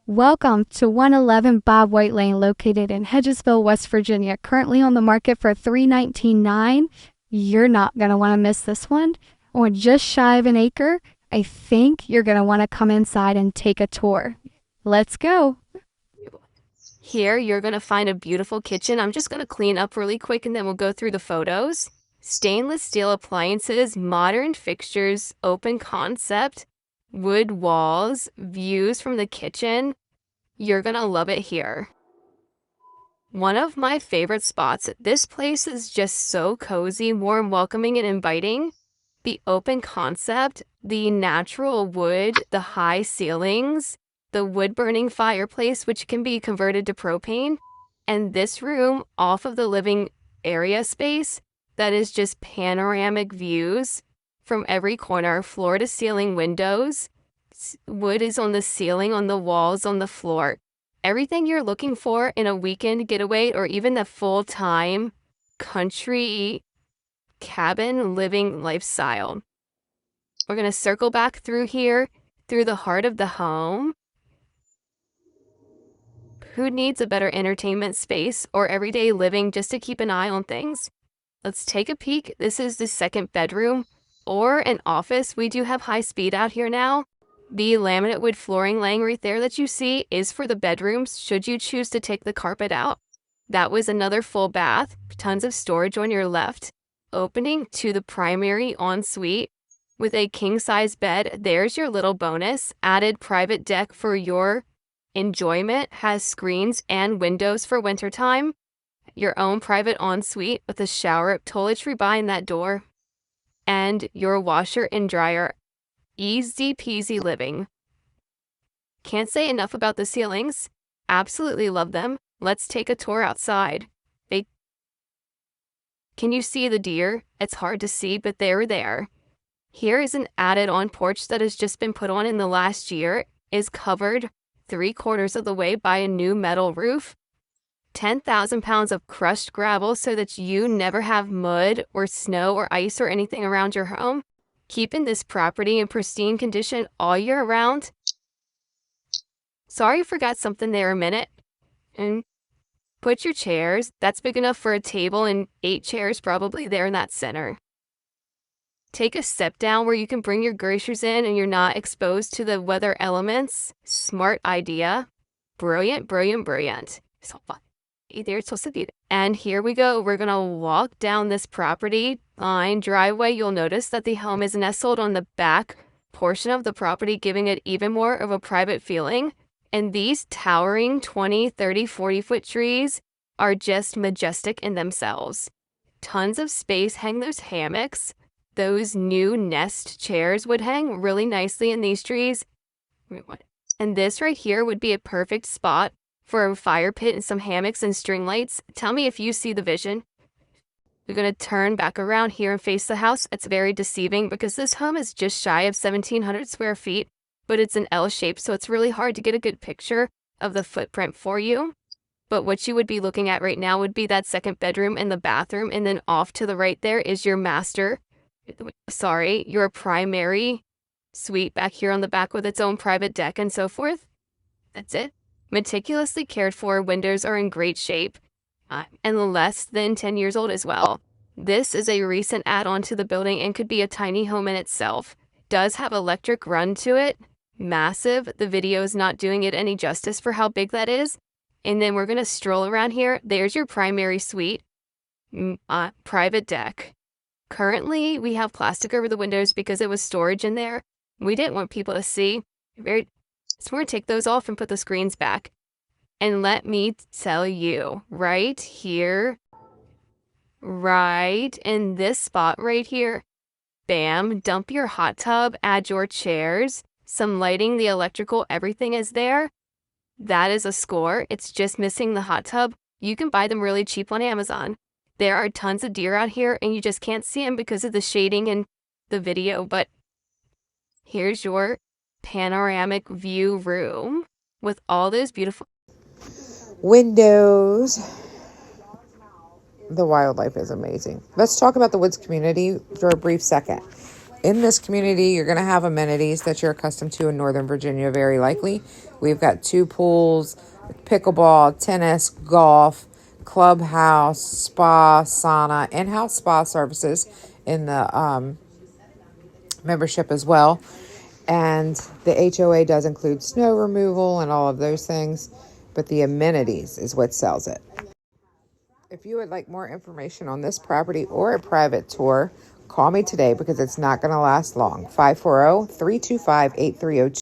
Welcome to 111 Bob White Lane, located in Hedgesville, West Virginia. Currently on the market for $319,900. You're not going to want to miss this one. On just shy of an acre, I think you're going to want to come inside and take a tour. Let's go. Here, you're going to find a beautiful kitchen. I'm just going to clean up really quick and then we'll go through the photos. Stainless steel appliances, modern fixtures, open concept, wood walls, views from the kitchen. You're going to love it here. One of my favorite spots. This place is just so cozy, warm, welcoming, and inviting. The open concept, the natural wood, the high ceilings, the wood-burning fireplace, which can be converted to propane, and this room off of the living area space that is just panoramic views from every corner, floor-to-ceiling windows. Wood is on the ceiling, on the walls, on the floor. Everything you're looking for in a weekend getaway or even the full-time country cabin living lifestyle. We're going to circle back through here, through the heart of the home. Who needs a better entertainment space or everyday living just to keep an eye on things? Let's take a peek. This is the second bedroom or an office. We do have high speed out here now. The laminate wood flooring laying right there that you see is for the bedrooms should you choose to take the carpet out. That was another full bath, tons of storage on your left. Opening to the primary ensuite with a king-size bed. There's your little bonus. Added private deck for your enjoyment. Has screens and windows for wintertime. Your own private ensuite with a shower, toiletry behind that door. And your washer and dryer. Easy peasy living. Can't say enough about the ceilings. Absolutely love them. Let's take a tour outside. Can you see the deer? It's hard to see, but they're there. Here is an added-on porch that has just been put on in the last year. Is covered 3/4 of the way by a new metal roof. 10,000 pounds of crushed gravel so that you never have mud or snow or ice or anything around your home. Keeping this property in pristine condition all year round. Sorry, I forgot something there a minute. And put your chairs. That's big enough for a table and 8 chairs probably there in that center. Take a step down where you can bring your groceries in and you're not exposed to the weather elements. Smart idea. Brilliant, brilliant, brilliant. So fun. And here we go. We're going to walk down this property line driveway. You'll notice that the home is nestled on the back portion of the property, giving it even more of a private feeling. And these towering 20, 30, 40-foot trees are just majestic in themselves. Tons of space. Hang those hammocks. Those new Nest chairs would hang really nicely in these trees. And this right here would be a perfect spot for a fire pit and some hammocks and string lights. Tell me if you see the vision. We're going to turn back around here and face the house. It's very deceiving because this home is just shy of 1,700 square feet, but it's an L shape, so it's really hard to get a good picture of the footprint for you. But what you would be looking at right now would be that second bedroom and the bathroom, and then off to the right there is your your primary suite back here on the back with its own private deck and so forth. That's it. Meticulously cared for, windows are in great shape, and less than 10 years old as well. This is a recent add-on to the building and could be a tiny home in itself. Does have electric run to it. Massive. The video is not doing it any justice for how big that is. And then we're going to stroll around here. There's your primary suite. Private deck. Currently, we have plastic over the windows because it was storage in there. We didn't want people to see. So we're going to take those off and put the screens back. And let me tell you, right here, right in this spot right here, bam, dump your hot tub, add your chairs, some lighting, the electrical, everything is there. That is a score. It's just missing the hot tub. You can buy them really cheap on Amazon. There are tons of deer out here and you just can't see them because of the shading in the video, but here's your panoramic view room with all those beautiful windows. The wildlife is amazing. Let's talk about the Woods community for a brief second. in this community, you're going to have amenities that you're accustomed to in Northern Virginia, very likely. We've got 2 pools, pickleball, tennis, golf, clubhouse, spa, sauna, in-house spa services in the membership as well. And the HOA does include snow removal and all of those things, but the amenities is what sells it. If you would like more information on this property or a private tour, call me today because it's not going to last long. 540-325-8302.